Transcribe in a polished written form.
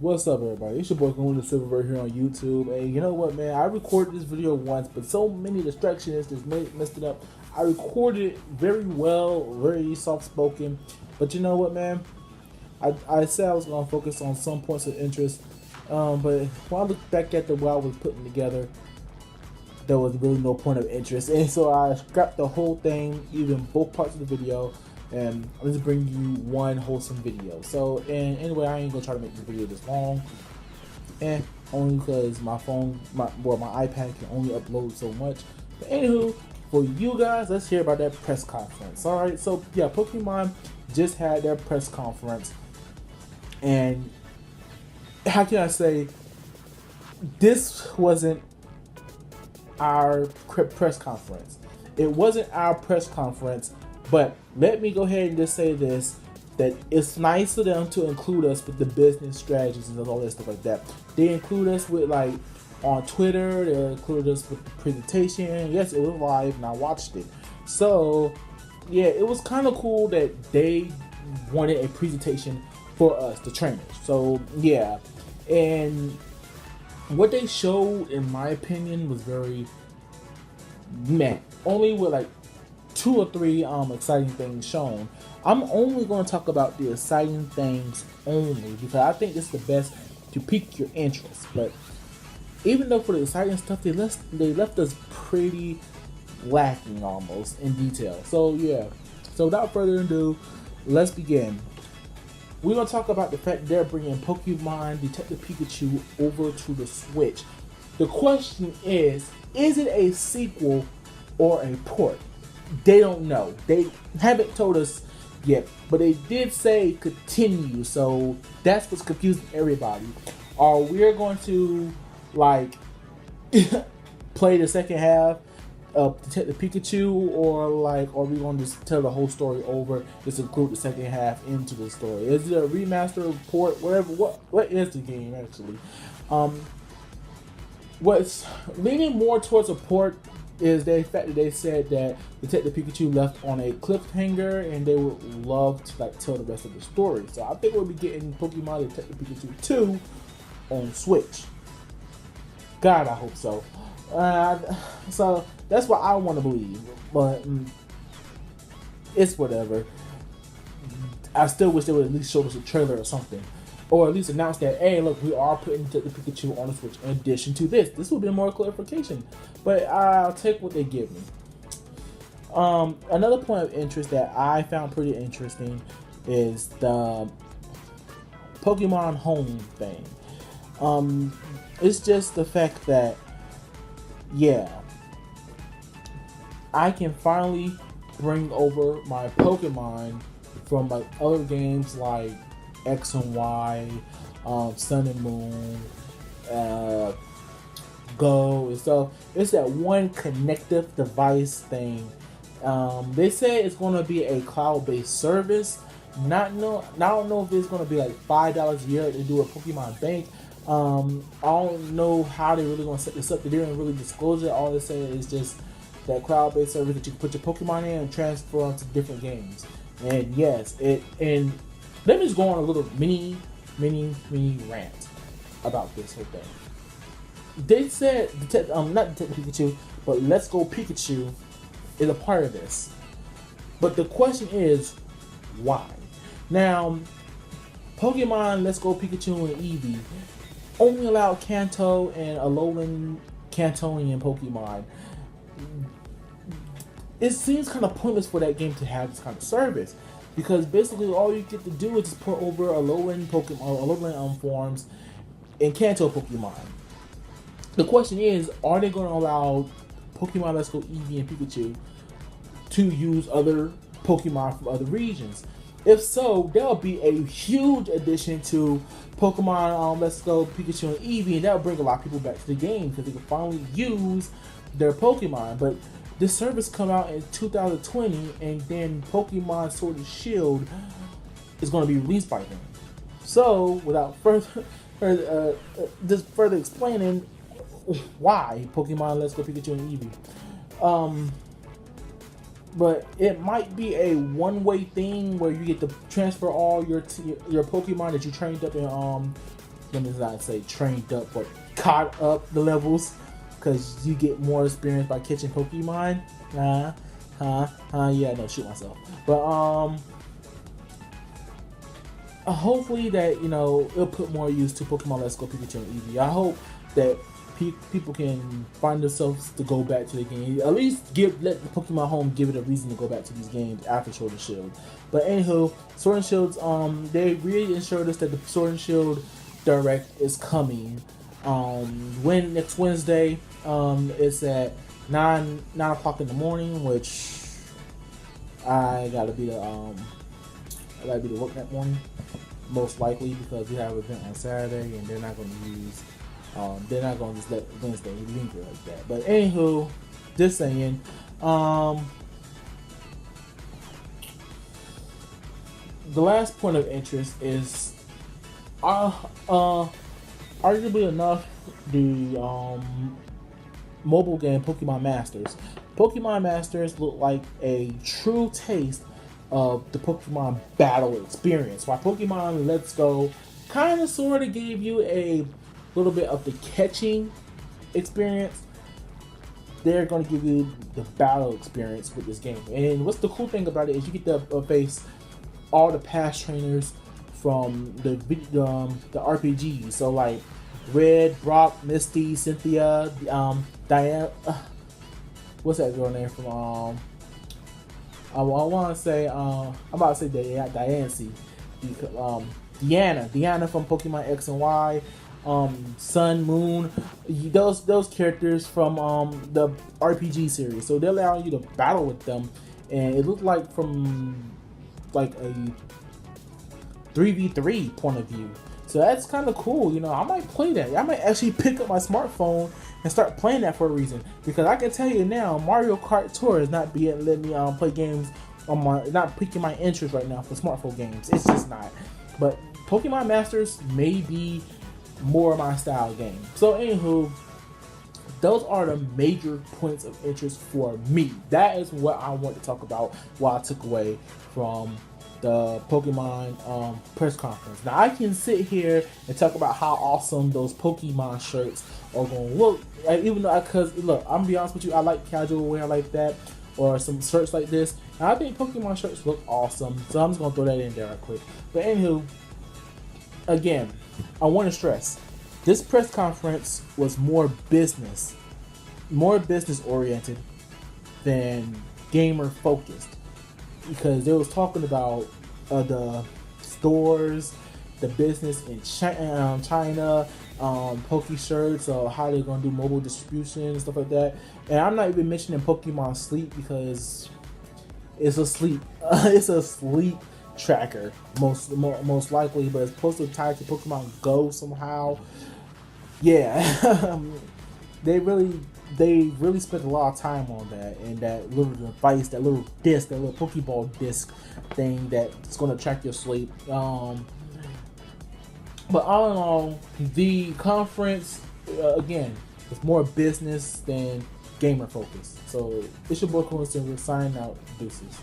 What's up, everybody? It's your boy Galuna Silver here on YouTube. And you know what, man? I recorded this video once, but so many distractions just messed it up. I recorded it very well, very soft spoken. But you know what, man? I said I was going to focus on some points of interest. But when I look back at what I was putting together, there was really no point of interest. And so I scrapped the whole thing, even both parts of the video. And I'm just bringing you one wholesome video. So, and anyway, I ain't gonna try to make the video this long, and only because my phone, my iPad can only upload so much. But anywho, for you guys, let's hear about that press conference. All right, so yeah, Pokemon just had their press conference, and how can I say, this wasn't our press conference. It wasn't our press conference. But let me go ahead and just say this, that it's nice for them to include us with the business strategies and all that stuff like that. They include us with, like, on Twitter, they included us with the presentation. Yes, it was live and I watched it. So, yeah, it was kind of cool that they wanted a presentation for us, the trainers. So, yeah. And what they showed, in my opinion, was very meh. Only with, like, 2 or 3 exciting things shown. I'm only going to talk about the exciting things only because I think this is the best to pique your interest. But even though for the exciting stuff, they left us pretty lacking almost in detail. So yeah. So without further ado, let's begin. We're going to talk about the fact they're bringing Pokemon Detective Pikachu over to the Switch. The question is it a sequel or a port? They don't know. They haven't told us yet, but they did say continue, so that's what's confusing everybody. Are we going to, like, play the second half of Detective Pikachu, or, like, are we going to just tell the whole story over, just include the second half into the story? Is it a remaster, port, whatever? What is the game actually? What's leaning more towards a port is the fact that they said that Detective Pikachu left on a cliffhanger and they would love to, like, tell the rest of the story. So I think we'll be getting Pokemon Detective Pikachu 2 on Switch. God, I hope so. So that's what I want to believe, but it's whatever. I still wish they would at least show us a trailer or something, or at least announce that, hey, look, we are putting Detective Pikachu on the Switch in addition to this. This will be more clarification, but I'll take what they give me. Another point of interest that I found pretty interesting is the Pokemon Home thing. It's just the fact that, yeah, I can finally bring over my Pokemon from, like, other games like X and Y, Sun and Moon, Go and stuff. It's that one connective device thing. They say it's going to be a cloud-based service. I don't know if it's going to be like $5 a year to do a Pokemon Bank. I don't know how they're really going to set this up. They didn't really disclose it. All they say is just that cloud-based service that you can put your Pokemon in and transfer them to different games. And yes, and let me just go on a little mini rant about this whole thing. They said, not Detective Pikachu, but Let's Go Pikachu is a part of this. But the question is, why? Now, Pokemon Let's Go Pikachu and Eevee only allowed Kanto and Alolan Kantonian Pokemon. It seems kind of pointless for that game to have this kind of service, because basically all you get to do is just put over Alolan Pokemon, Alolan forms in Kanto Pokemon. The question is, are they going to allow Pokemon Let's Go Eevee and Pikachu to use other Pokemon from other regions? If so, that'll be a huge addition to Pokemon Let's Go Pikachu and Eevee, and that'll bring a lot of people back to the game because they can finally use their Pokemon. But this service come out in 2020, and then Pokemon Sword and Shield is going to be released by then. So, without just further explaining why Pokemon Let's Go Pikachu and Eevee. But it might be a one-way thing where you get to transfer all your Pokemon that you trained up in let me not say trained up, but caught up the levels, because you get more experience by catching Pokemon. Yeah, no, shoot myself. But hopefully that, you know, it'll put more use to Pokemon Let's Go Pikachu and Eevee. I hope that people can find themselves to go back to the game. At least let the Pokemon Home give it a reason to go back to these games after Sword and Shield. But anywho, Sword and Shield's they really assured us that the Sword and Shield Direct is coming. Next Wednesday. It's at 9 o'clock in the morning, which I gotta be to work that morning, most likely, because we have an event on Saturday and they're not gonna just let Wednesday linger like that. But anywho, just saying, the last point of interest is arguably enough, the mobile game Pokemon Masters. Pokemon Masters look like a true taste of the Pokemon battle experience. While Pokemon Let's Go kind of sort of gave you a little bit of the catching experience, they're going to give you the battle experience with this game. And what's the cool thing about it is you get to face all the past trainers from the RPG. So like Red, Brock, Misty, Cynthia, Diane. What's that girl name from? I want to say I'm about to say Diancie. Deanna from Pokemon X and Y. Sun, Moon, those characters from the RPG series. So they allow you to battle with them, and it looked like from like a 3v3 point of view. So that's kind of cool. You know, I might play that. I might actually pick up my smartphone and start playing that for a reason. Because I can tell you now, Mario Kart Tour is not letting me play games on not piquing my interest right now for smartphone games. It's just not. But Pokemon Masters may be more my style game. So anywho, those are the major points of interest for me. That is what I want to talk about, what I took away from the Pokemon press conference. Now I can sit here and talk about how awesome those Pokemon shirts are going to look. Even though, because look, I'm gonna be honest with you, I like casual wear like that, or some shirts like this. And I think Pokemon shirts look awesome. So I'm just gonna throw that in there right quick. But anywho, again, I want to stress, this press conference was more business oriented than gamer focused, because they was talking about the stores, the business in China, Poke shirts, how they're gonna do mobile distribution and stuff like that. And I'm not even mentioning Pokemon Sleep, because it's a sleep tracker most likely, but it's supposed to tie to Pokemon Go somehow. Yeah, they really spent a lot of time on that, and that little device, that little disc, that little Pokeball disc thing that's going to track your sleep. But all in all, the conference, again, is more business than gamer focused. So it's your boy Coincidence signing out. Deuces.